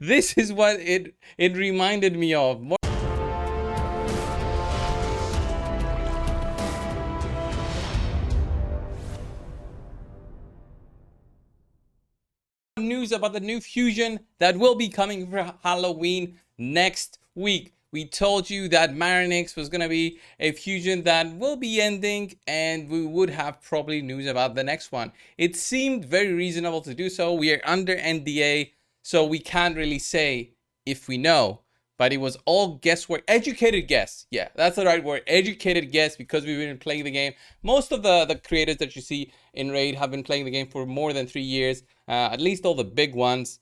This is what it reminded me of. News about the new fusion that will be coming for Halloween next week. We told you that Marinix was going to be a fusion that will be ending, and we would have probably news about the next one. It seemed very reasonable to do so. We are under NDA, so we can't really say if we know, but it was all guesswork. Educated guess. Yeah, that's the right word. Educated guess, because we've been playing the game. Most of the creators that you see in Raid have been playing the game for more than 3 years. At least all the big ones.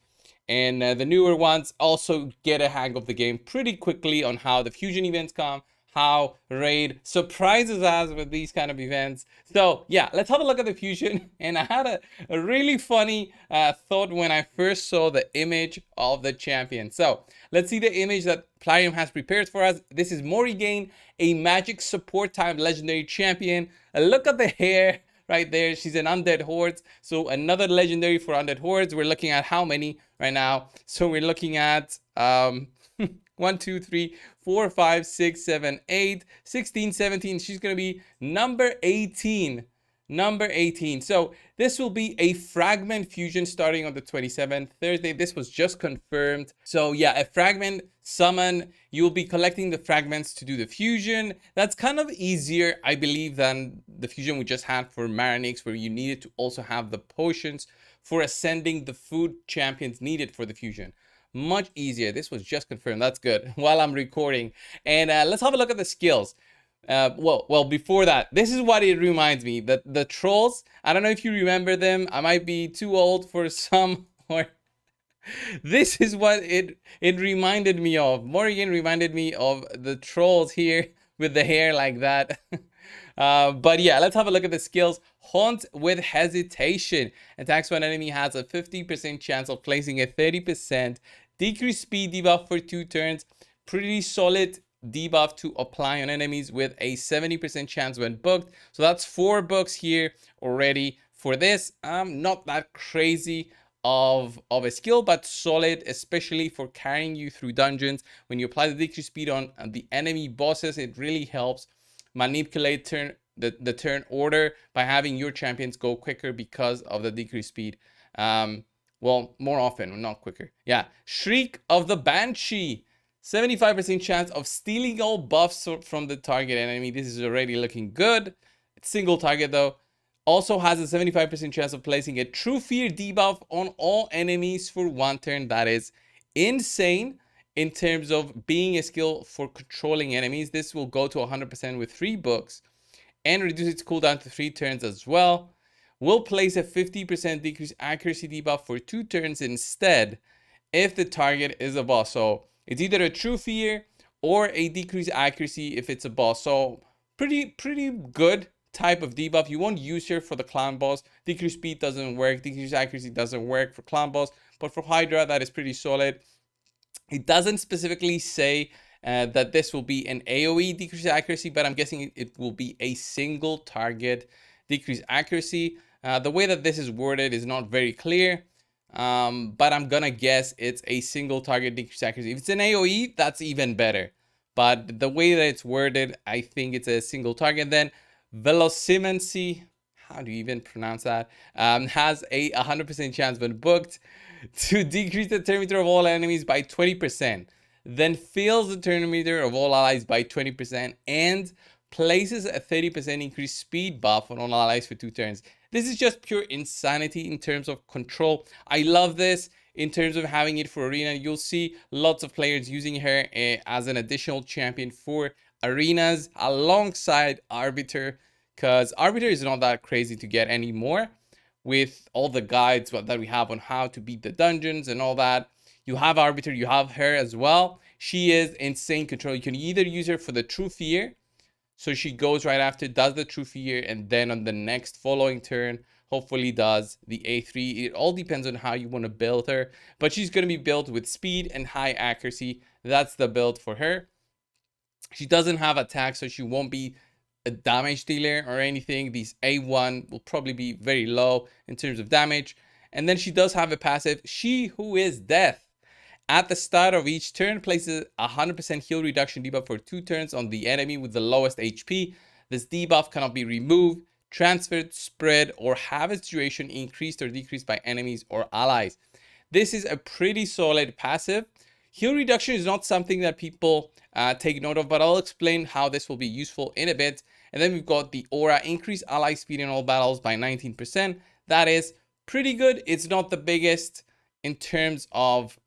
And the newer ones also get a hang of the game pretty quickly on how the fusion events come, how Raid surprises us with these kind of events. So yeah, let's have a look at the fusion. And I had a really funny thought when I first saw the image of the champion. So let's see the image that Plarium has prepared for us. This is Morrigan, a magic support time legendary champion. Look at the hair right there. She's an undead hordes. So another legendary for undead hordes. We're looking at how many right now? So we're looking at 1, 2, 3, 4, 5, 6, 7, 8, 16, 17. She's gonna be number 18. Number 18. So this will be a fragment fusion starting on the 27th, Thursday. This was just confirmed. So yeah, a fragment summon. You'll be collecting the fragments to do the fusion. That's kind of easier, I believe, than the fusion we just had for Marinix, where you needed to also have the potions for ascending the food champions needed for the fusion. Much easier. This was just confirmed. That's good. While I'm recording. And let's have a look at the skills. Well, before that, this is what it reminds me. The trolls, I don't know if you remember them. I might be too old for some, or this is what it reminded me of. Morrigan reminded me of the trolls here with the hair like that. But yeah, let's have a look at the skills. Haunt with hesitation. Attacks when enemy has a 50% chance of placing a 30% decreased speed debuff for 2 turns. Pretty solid debuff to apply on enemies with a 70% chance when booked. So that's 4 books here already for this. Not that crazy of a skill, but solid, especially for carrying you through dungeons. When you apply the decreased speed on the enemy bosses, it really helps manipulate the turn order by having your champions go quicker because of the decreased speed. Well, more often, not quicker. Yeah, Shriek of the Banshee. 75% chance of stealing all buffs from the target enemy. This is already looking good. It's single target though. Also has a 75% chance of placing a True Fear debuff on all enemies for 1 turn. That is insane in terms of being a skill for controlling enemies. This will go to 100% with 3 books and reduce its cooldown to 3 turns as well. Will place a 50% decreased accuracy debuff for 2 turns instead if the target is a boss. So it's either a True Fear or a decreased accuracy if it's a boss. So pretty good type of debuff. You won't use her for the clown boss. Decreased speed doesn't work. Decreased accuracy doesn't work for clown boss. But for Hydra, that is pretty solid. It doesn't specifically say that this will be an AoE decreased accuracy, but I'm guessing it will be a single target decreased accuracy. The way that this is worded is not very clear. But I'm gonna guess it's a single target decreased accuracy. If it's an AoE, that's even better. But the way that it's worded, I think it's a single target. Then Velocimancy, how do you even pronounce that? Has a 100% chance when booked to decrease the turn meter of all enemies by 20%. Then fills the turn meter of all allies by 20% and places a 30% increased speed buff on all allies for 2 turns. This is just pure insanity in terms of control. I love this in terms of having it for arena. You'll see lots of players using her as an additional champion for arenas alongside Arbiter, because Arbiter is not that crazy to get anymore with all the guides that we have on how to beat the dungeons and all that. You have Arbiter, you have her as well. She is insane control. You can either use her for the True Fear, so she goes right after, does the True Fear, and then on the next following turn, hopefully does the A3. It all depends on how you want to build her, but she's going to be built with speed and high accuracy. That's the build for her. She doesn't have attack, so she won't be a damage dealer or anything. These A1 will probably be very low in terms of damage. And then she does have a passive, She Who Is Death. At the start of each turn, places 100% heal reduction debuff for 2 turns on the enemy with the lowest HP. This debuff cannot be removed, transferred, spread, or have its duration increased or decreased by enemies or allies. This is a pretty solid passive. Heal reduction is not something that people take note of, but I'll explain how this will be useful in a bit. And then we've got the aura, increase ally speed in all battles by 19%. That is pretty good. It's not the biggest in terms of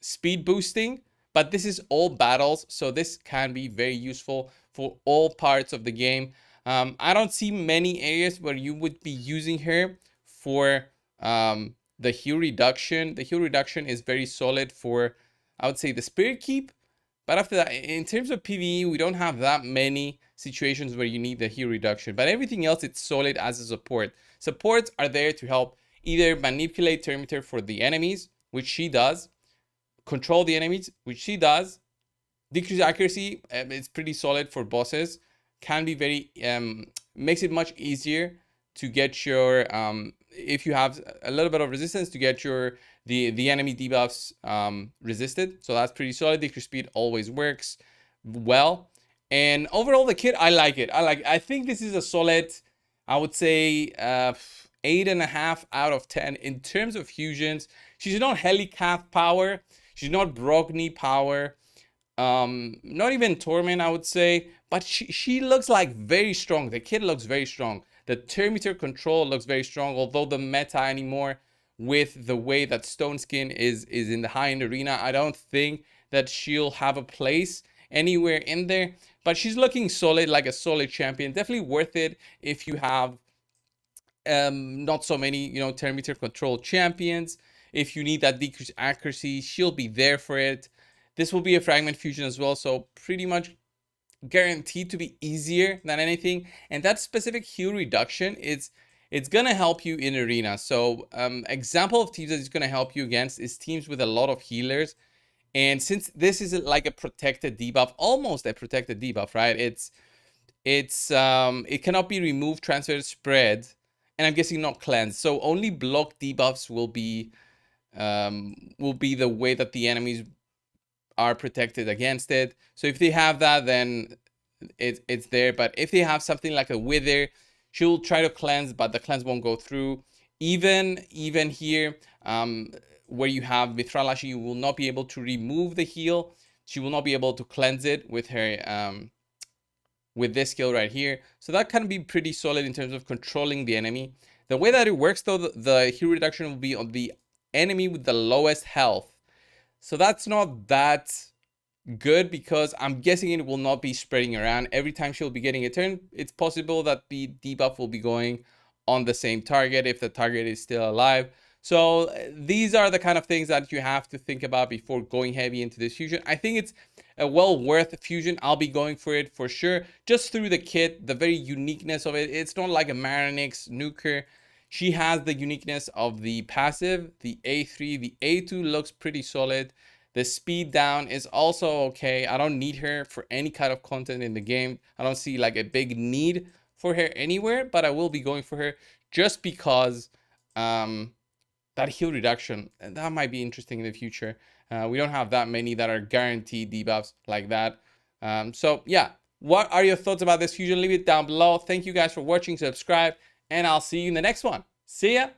speed boosting, but this is all battles, so this can be very useful for all parts of the game. I don't see many areas where you would be using her for the heal reduction. The heal reduction is very solid for, I would say, the spirit keep. But after that, in terms of PvE, we don't have that many situations where you need the heal reduction. But everything else, it's solid as a support. Supports are there to help either manipulate Terminator for the enemies, which she does, control the enemies, which she does, decrease accuracy, it's pretty solid for bosses, can be very, makes it much easier to get your, if you have a little bit of resistance, to get your, the enemy debuffs resisted. So that's pretty solid. Decrease speed always works well. And overall, the kit, I like it. I think this is a solid, I would say, 8.5 out of 10 in terms of fusions. She's not Helicath power. She's not Brogni power. Not even Torment, I would say. But she looks like very strong. The kit looks very strong. The Terminator control looks very strong. Although the meta anymore, with the way that Stone Skin is in the high-end arena, I don't think that she'll have a place anywhere in there. But she's looking solid, like a solid champion. Definitely worth it if you have not so many, you know, Terminator control champions. If you need that decreased accuracy, she'll be there for it. This will be a fragment fusion as well, so pretty much guaranteed to be easier than anything. And that specific heal reduction, it's gonna help you in arena. So example of teams that it's gonna help you against is teams with a lot of healers. And since this is like a protected debuff, almost a protected debuff, right? It cannot be removed, transferred, spread, and I'm guessing not cleansed. So only block debuffs will be the way that the enemies are protected against it. So if they have that, then it's there. But if they have something like a wither, she'll try to cleanse, but the cleanse won't go through. Even here, where you have Mithralashi, you will not be able to remove the heal. She will not be able to cleanse it with her with this skill right here. So that can be pretty solid in terms of controlling the enemy. The way that it works though, the heal reduction will be on the enemy with the lowest health. So that's not that good, because I'm guessing it will not be spreading around. Every time she'll be getting a turn, it's possible that the debuff will be going on the same target if the target is still alive. So these are the kind of things that you have to think about before going heavy into this fusion. I think it's a well worth fusion. I'll be going for it for sure, just through the kit, the very uniqueness of it. It's not like a Marinix nuker. She has the uniqueness of the passive, the A3, the A2 looks pretty solid. The speed down is also okay. I don't need her for any kind of content in the game. I don't see like a big need for her anywhere, but I will be going for her just because that heal reduction, that might be interesting in the future. We don't have that many that are guaranteed debuffs like that. So yeah, what are your thoughts about this fusion? Leave it down below. Thank you guys for watching, subscribe, and I'll see you in the next one. See ya.